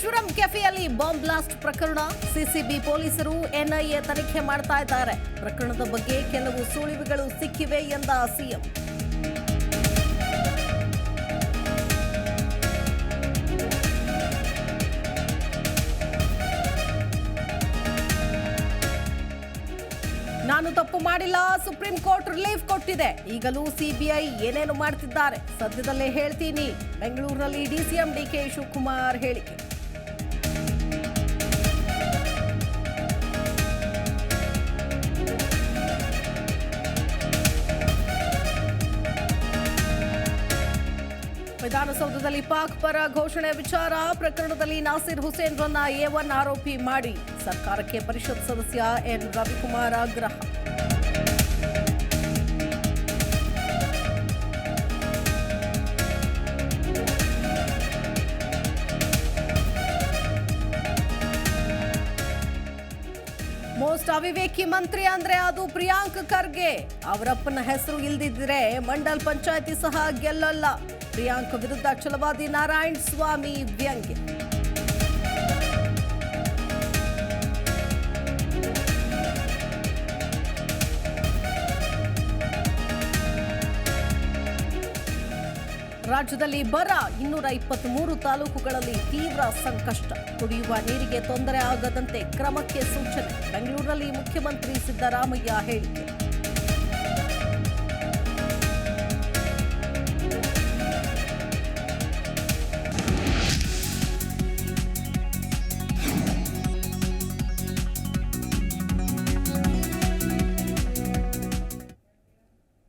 Malleshwaram ಕೆಫೆಯಲ್ಲಿ bomb blast ಪ್ರಕರಣ CCB ಪೊಲೀಸರು NIA ತನಿಖೆ ಮಾಡ್ತಾ ಇದ್ದಾರೆ. ಪ್ರಕರಣದ ಬಗ್ಗೆ ಕೆಲವು ಸುಳಿವುಗಳು ಸಿಕ್ಕಿವೆ ಎಂದ ಸಿಎಂ. ನಾನು ತಪ್ಪು ಮಾಡಿಲ್ಲ, ಸುಪ್ರೀಂ ಕೋರ್ಟ್ ರಿಲೀಫ್ ಕೊಟ್ಟಿದೆ. ಈಗಲೂ ಸಿಬಿಐ ಏನೇನು ಮಾಡ್ತಿದ್ದಾರೆ ಸದ್ಯದಲ್ಲೇ ಹೇಳ್ತೀನಿ. ಬೆಂಗಳೂರಿನಲ್ಲಿ ಡಿಸಿಎಂ ಡಿಕೆ ಶಿವಕುಮಾರ್ ಹೇಳಿಕೆ. ವಿಧಾನಸೌಧದಲ್ಲಿ ಪಾಕ್ ಪರ ಘೋಷಣೆ ವಿಚಾರ ಪ್ರಕರಣದಲ್ಲಿ ನಾಸಿರ್ ಹುಸೇನ್ರನ್ನ A1 ಆರೋಪಿ ಮಾಡಿ ಸರ್ಕಾರಕ್ಕೆ ಪರಿಷತ್ ಸದಸ್ಯ ಎನ್ ರವಿಕುಮಾರ್ ಆಗ್ರಹ. ಮೋಸ್ಟ್ ಅವಿವೇಕಿ ಮಂತ್ರಿ ಅಂದ್ರೆ ಅದು ಪ್ರಿಯಾಂಕ್ ಖರ್ಗೆ. ಅವರಪ್ಪನ ಹೆಸರು ಇಲ್ದಿದ್ರೆ ಮಂಡಲ್ ಪಂಚಾಯತಿ ಸಹ ಗೆಲ್ಲಲ್ಲ. ಪ್ರಿಯಾಂಕ್ ವಿರುದ್ಧ ಛಲವಾದಿ ನಾರಾಯಣ ಸ್ವಾಮಿ ವ್ಯಂಗ್ಯ. ರಾಜ್ಯದಲ್ಲಿ ಬರ 223 ತಾಲೂಕುಗಳಲ್ಲಿ ತೀವ್ರ ಸಂಕಷ್ಟ. ಕುಡಿಯುವ ನೀರಿಗೆ ತೊಂದರೆ ಆಗದಂತೆ ಕ್ರಮಕ್ಕೆ ಸೂಚನೆ. ಬೆಂಗಳೂರಿನಲ್ಲಿ ಮುಖ್ಯಮಂತ್ರಿ ಸಿದ್ದರಾಮಯ್ಯ ಹೇಳಿಕೆ.